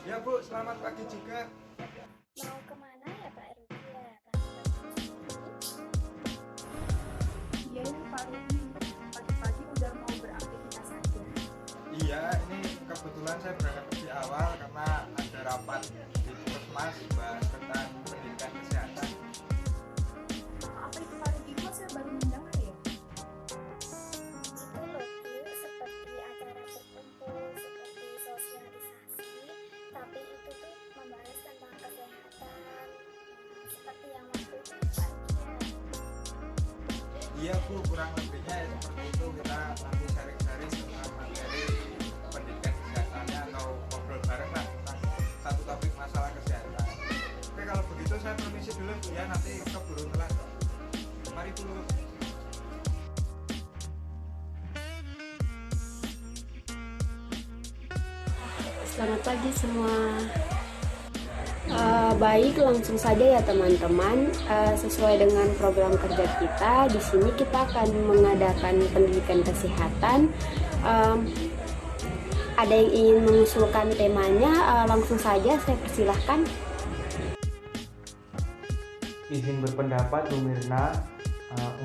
Ya Bu, selamat pagi juga. Mau kemana ya Pak Rudi ya? Iya nih Pak Rudi, pagi-pagi udah mau beraktivitas aja. Iya, ini kebetulan saya berangkat lebih awal karena ada rapat di Puskesmas bahas tentang pendidikan kesehatan. Apa itu Pak Rudi? Kok saya baru mendengar ya? Itu loh Bu, seperti acara berkumpul, seperti sosialisasi, tapi itu tuh membahas tentang kesehatan, seperti yang waktu itu Pak Rudi ya. Iya Bu, kurang lebihnya ya seperti itu. Kita nanti sharing-sharing tentang materi pendidikan kesehatannya atau ngobrol bareng lah tentang satu topik masalah kesehatan. Oke, kalau begitu saya permisi dulu Bu ya, nanti keburu telat. Mari Bu. Selamat pagi semua. Baik, langsung saja ya teman-teman. Sesuai dengan program kerja kita, di sini kita akan mengadakan pendidikan kesehatan. Ada yang ingin mengusulkan temanya, langsung saja saya persilahkan. Izin berpendapat Bu Mirna,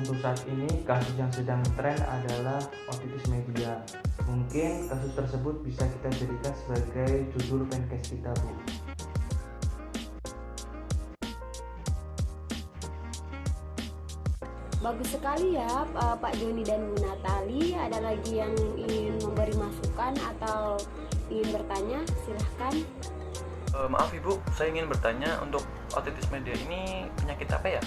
untuk saat ini kasus yang sedang tren adalah otitis media. Mungkin kasus tersebut bisa kita jadikan sebagai judul penkes kita, Bu. Bagus sekali ya Pak Joni dan Bu Natali. Ada lagi yang ingin memberi masukan atau ingin bertanya? Silahkan. Maaf Ibu, saya ingin bertanya untuk otitis media ini penyakit apa ya?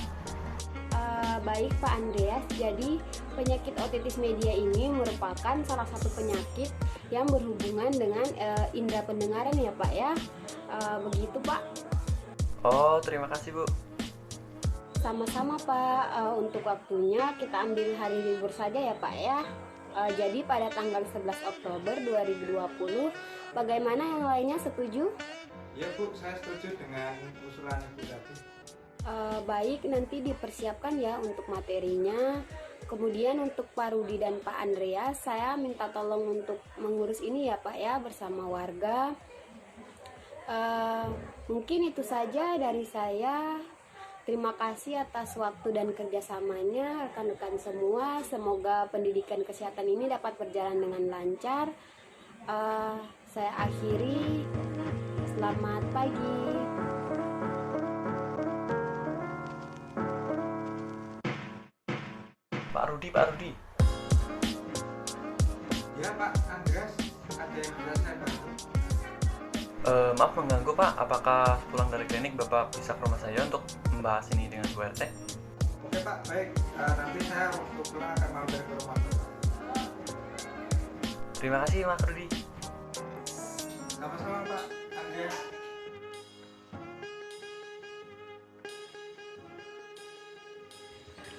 Baik Pak Andreas, jadi penyakit otitis media ini merupakan salah satu penyakit yang berhubungan dengan indera pendengaran ya Pak ya. Begitu Pak. Oh, terima kasih Bu. Sama-sama Pak. Untuk waktunya kita ambil hari libur saja ya Pak ya. Jadi pada tanggal 11 Oktober 2020, bagaimana yang lainnya, setuju? Ya Bu, saya setuju dengan usulan Ibu tadi. Baik, nanti dipersiapkan ya untuk materinya. Kemudian untuk Pak Rudi dan Pak Andreas, saya minta tolong untuk mengurus ini ya Pak ya bersama warga. Mungkin itu saja dari saya. Terima kasih atas waktu dan kerjasamanya rekan-rekan semua. Semoga pendidikan kesehatan ini dapat berjalan dengan lancar. Saya akhiri. Selamat pagi. Pak Rudi. Ya Pak Andreas, ada yang bisa saya bantu? Maaf mengganggu Pak, apakah pulang dari klinik Bapak bisa ke rumah saya untuk membahas ini dengan Bu RT? Oke Pak, baik. Nanti saya waktu pulang akan mampir ke rumah Bapak. Terima kasih Mas Rudi. Sama-sama Pak Andreas.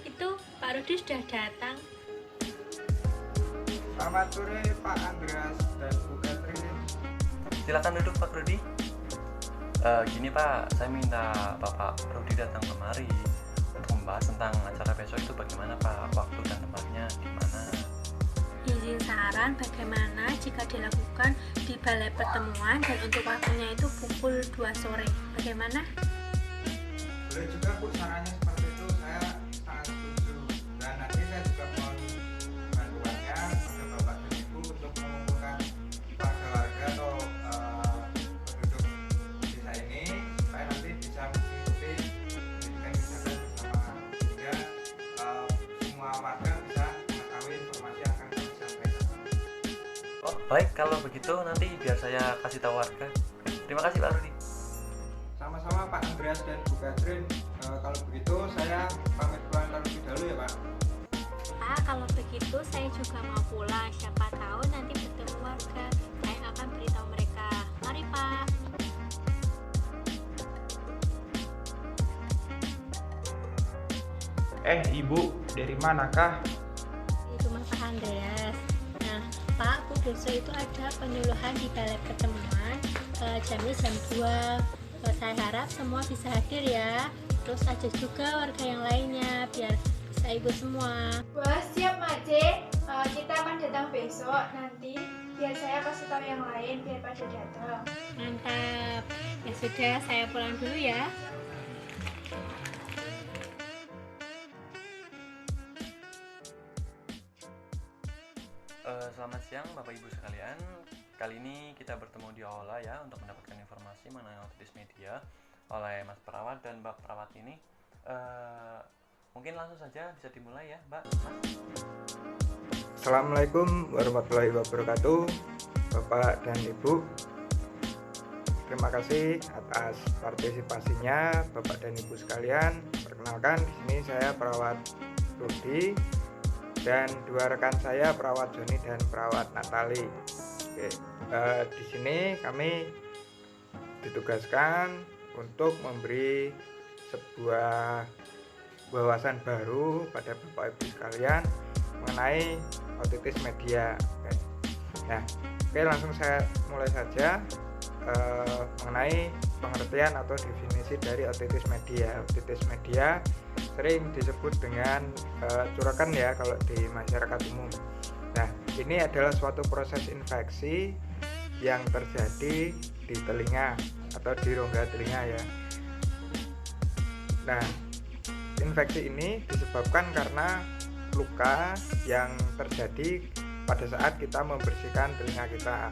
Itu Pak Rudi sudah datang. Selamat sore Pak Andreas dan Bu Catherine. Silakan duduk Pak Rudi. Gini Pak, saya minta Bapak Rudi datang kemari untuk membahas tentang acara besok itu bagaimana Pak, waktu dan tempatnya di mana. Izin saran bagaimana jika dilakukan di balai pertemuan dan untuk waktunya itu pukul 2 sore. Bagaimana? Boleh juga Bu, sarannya seperti itu. Saya sangat setuju. Dan nanti saya juga mohon bantuannya pada Bapak dan Ibu untuk mengumpulkan warga-warga atau penduduk desa ini supaya nanti bisa mengikuti pendidikan kesehatan bersama, sehingga semua warga bisa mengetahui informasi yang akan kami sampaikan. Oh baik, kalau begitu nanti biar saya kasih tahu warga. Terima kasih Pak Rudi. Sama-sama Pak Andreas dan Bu Catherine. Kalau begitu saya pamit pulang terlebih dahulu ya Pak. Pak, kalau begitu saya juga mau pulang. Siapa tahu nanti bertemu warga. Saya akan beritahu mereka. Mari Pak. Ibu, dari manakah? Di rumah Pak Andreas. Nah, Pak, besok itu ada penyuluhan di balai pertemuan. Jamnya jam 2. Saya harap semua bisa hadir ya. Terus ajak juga warga yang lainnya biar bisa ikut semua. Wah, siap Mace. Kita akan datang besok nanti. Biar saya kasih tahu yang lain biar pada datang. Mantap. Ya sudah, saya pulang dulu ya. Selamat siang Bapak Ibu sekalian. Kali ini kita bertemu di aula ya untuk mendapatkan informasi mengenai otitis media oleh Mas Perawat dan Mbak Perawat ini. Mungkin langsung saja bisa dimulai ya, Mbak. Mas. Assalamualaikum warahmatullahi wabarakatuh, Bapak dan Ibu. Terima kasih atas partisipasinya Bapak dan Ibu sekalian. Perkenalkan, di sini saya Perawat Rudi dan dua rekan saya Perawat Joni dan Perawat Natali. Oke, di sini kami ditugaskan untuk memberi sebuah wawasan baru pada Bapak Ibu sekalian mengenai otitis media. Oke, langsung saya mulai saja mengenai pengertian atau definisi dari otitis media. Otitis media sering disebut dengan curakan ya kalau di masyarakat umum. Nah, ini adalah suatu proses infeksi yang terjadi di telinga atau di rongga telinga ya. Nah, infeksi ini disebabkan karena luka yang terjadi pada saat kita membersihkan telinga kita.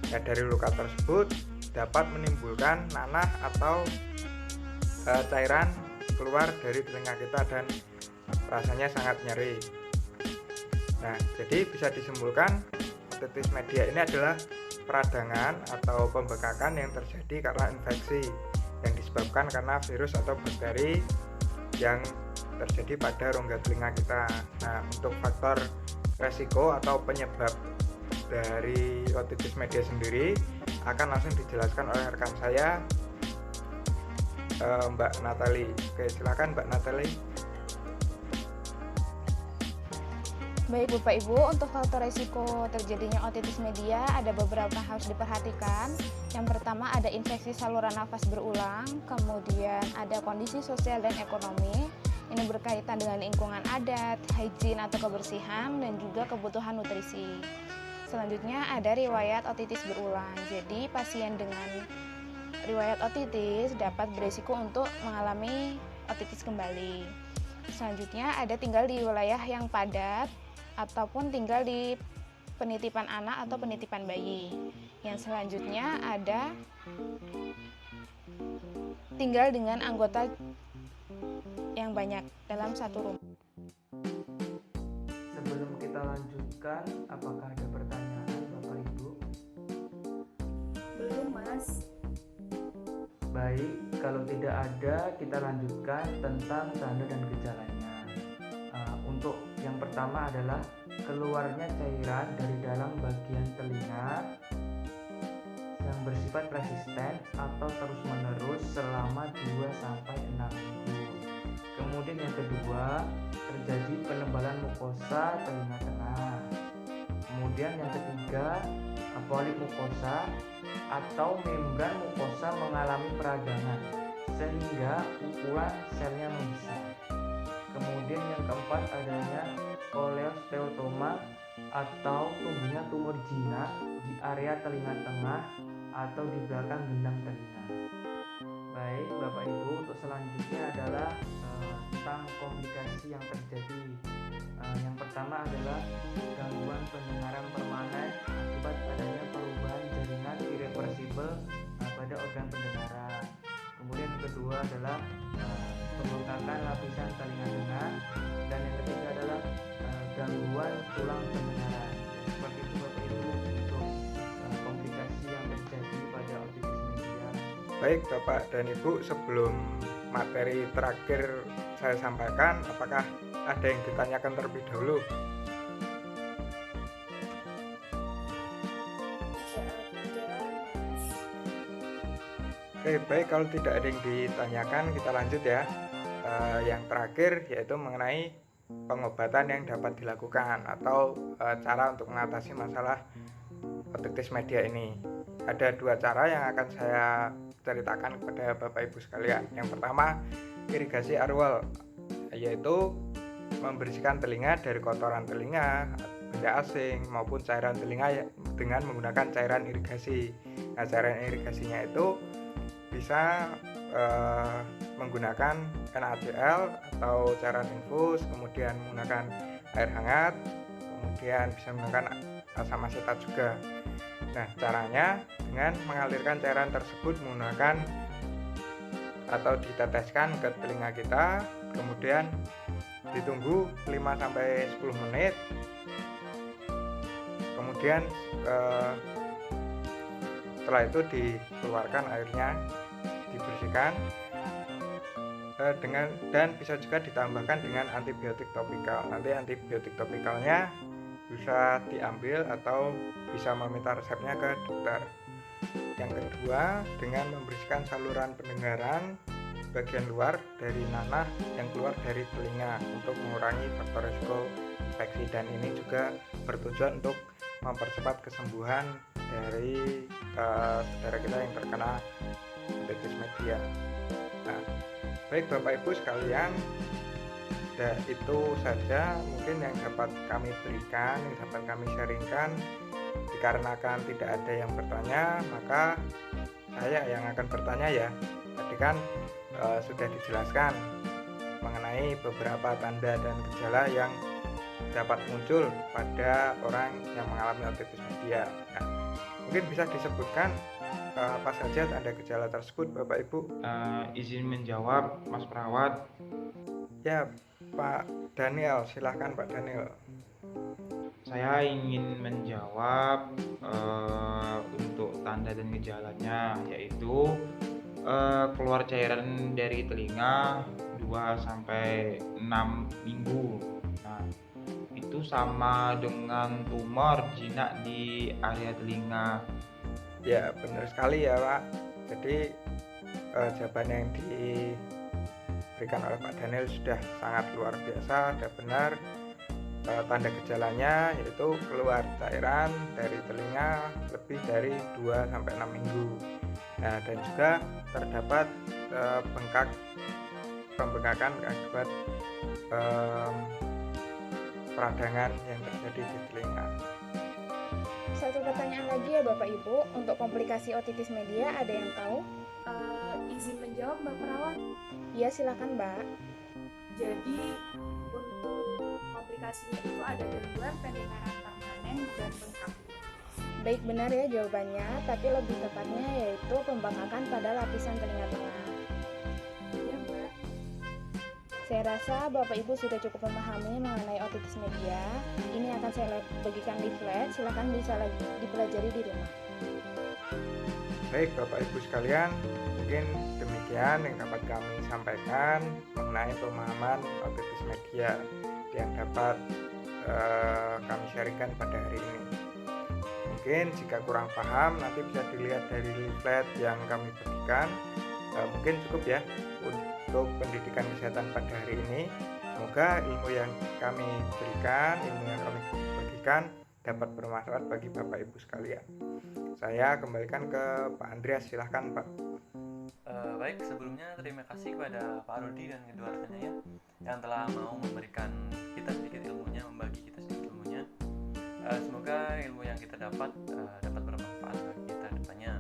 Ya, dari luka tersebut dapat menimbulkan nanah atau cairan keluar dari telinga kita dan rasanya sangat nyeri. Nah, jadi bisa disimpulkan otitis media ini adalah peradangan atau pembekakan yang terjadi karena infeksi yang disebabkan karena virus atau bakteri yang terjadi pada rongga telinga kita. Nah, untuk faktor resiko atau penyebab dari otitis media sendiri akan langsung dijelaskan oleh rekan saya, Mbak Natali. Oke, silakan Mbak Natali. Baik Bapak Ibu, untuk faktor risiko terjadinya otitis media ada beberapa yang harus diperhatikan. Yang pertama ada infeksi saluran nafas berulang, kemudian ada kondisi sosial dan ekonomi. Ini berkaitan dengan lingkungan adat, hygiene atau kebersihan, dan juga kebutuhan nutrisi. Selanjutnya ada riwayat otitis berulang. Jadi pasien dengan riwayat otitis dapat berisiko untuk mengalami otitis kembali. Selanjutnya ada tinggal di wilayah yang padat ataupun tinggal di penitipan anak atau penitipan bayi. Yang selanjutnya ada tinggal dengan anggota yang banyak dalam satu rumah. Sebelum kita lanjutkan, apakah ada pertanyaan Bapak Ibu? Belum, Mas. Baik, kalau tidak ada, kita lanjutkan tentang tanda dan gejalanya. Untuk yang pertama adalah keluarnya cairan dari dalam bagian telinga yang bersifat persisten atau terus-menerus selama 2-6 minggu. Kemudian yang kedua, terjadi penebalan mukosa telinga tengah. Kemudian yang ketiga, polip mukosa atau membran mukosa mengalami peradangan sehingga ukuran selnya membesar. Kemudian yang keempat adanya koleosteatoma atau tumbuhnya tumor jinak di area telinga tengah atau di belakang gendang telinga. Baik Bapak Ibu, untuk selanjutnya adalah tentang komplikasi yang terjadi. Yang pertama adalah gangguan pendengaran permanen akibat adanya perubahan jaringan irreversibel pada organ pendengaran. Kemudian yang kedua adalah pembengkakan lapisan telinga tengah, dan yang ketiga adalah gangguan tulang pendengaran. Seperti itu Bapak Ibu untuk komplikasi yang terjadi pada otitis media. Baik Bapak dan Ibu, sebelum materi terakhir saya sampaikan, apakah ada yang ditanyakan terlebih dahulu? Oke, baik, kalau tidak ada yang ditanyakan, kita lanjut ya. Yang terakhir yaitu mengenai pengobatan yang dapat dilakukan atau cara untuk mengatasi masalah otitis media ini. Ada dua cara yang akan saya ceritakan kepada Bapak Ibu sekalian. Yang pertama, irigasi areal, yaitu membersihkan telinga dari kotoran telinga benda asing maupun cairan telinga dengan menggunakan cairan irigasi. Nah, cairan irigasinya itu bisa menggunakan NaCl atau cairan infus, kemudian menggunakan air hangat, kemudian bisa menggunakan asam asetat juga. Nah, caranya dengan mengalirkan cairan tersebut menggunakan atau diteteskan ke telinga kita, kemudian ditunggu 5-10 menit, kemudian setelah itu dikeluarkan airnya, dibersihkan dan bisa juga ditambahkan dengan antibiotik topikal. Nanti antibiotik topikalnya bisa diambil atau bisa meminta resepnya ke dokter. Yang kedua, dengan membersihkan saluran pendengaran bagian luar dari nanah yang keluar dari telinga untuk mengurangi faktor risiko infeksi, dan ini juga bertujuan untuk mempercepat kesembuhan dari saudara kita yang terkena otitis media. Nah, baik Bapak Ibu sekalian, itu saja mungkin yang dapat kami berikan, yang dapat kami sharingkan. Dikarenakan tidak ada yang bertanya, maka saya yang akan bertanya ya. Tadi kan sudah dijelaskan mengenai beberapa tanda dan gejala yang dapat muncul pada orang yang mengalami otitis media. Nah, mungkin bisa disebutkan apa saja tanda gejala tersebut, Bapak Ibu? Izin menjawab, Mas Perawat. Ya, Pak Daniel, silahkan Pak Daniel. Saya ingin menjawab untuk tanda dan gejalanya, yaitu keluar cairan dari telinga 2-6 minggu. Nah, itu sama dengan tumor jinak di area telinga. Ya, benar sekali ya Pak. Jadi jawaban yang diberikan oleh Pak Daniel sudah sangat luar biasa, sudah benar. Tanda gejalanya yaitu keluar cairan dari telinga lebih dari 2-6 minggu. Nah, dan juga terdapat pembengkakan akibat peradangan yang terjadi di telinga. Satu pertanyaan lagi ya Bapak Ibu, untuk komplikasi otitis media ada yang tahu? Izin menjawab Mbak Perawat. Iya, silakan Mbak. Jadi untuk komplikasinya itu ada gangguan pendengaran permanen dan bengkak. Baik, benar ya jawabannya, tapi lebih tepatnya yaitu pembengkakan pada lapisan telinga tengah. Iya Mbak. Saya rasa Bapak Ibu sudah cukup memahami mengenai otitis media. Ini akan saya bagikan leaflet, silakan bisa dipelajari di rumah. Baik Bapak Ibu sekalian, mungkin demikian yang dapat kami sampaikan mengenai pemahaman otitis media yang dapat kami sharingkan pada hari ini. Mungkin jika kurang paham nanti bisa dilihat dari leaflet yang kami bagikan. Mungkin cukup ya untuk pendidikan kesehatan pada hari ini. Semoga ilmu yang kami berikan, ilmu yang kami bagikan dapat bermanfaat bagi Bapak Ibu sekalian. Saya kembalikan ke Pak Andreas, silahkan Pak. Baik, sebelumnya terima kasih kepada Pak Rudi dan kedua rekannya ya, yang telah mau memberikan kita sedikit ilmunya, membagi kita sedikit ilmunya. Semoga ilmu yang kita dapat bermanfaat bagi kita depannya.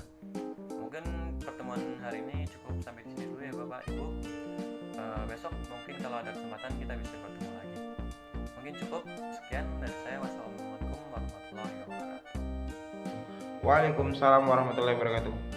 Mungkin pertemuan hari ini cukup sampai di sini dulu ya Bapak Ibu. Besok mungkin kalau ada kesempatan kita bisa bertemu lagi. Mungkin cukup sekian dari saya. Wassalamualaikum warahmatullahi wabarakatuh. Waalaikumsalam warahmatullahi wabarakatuh.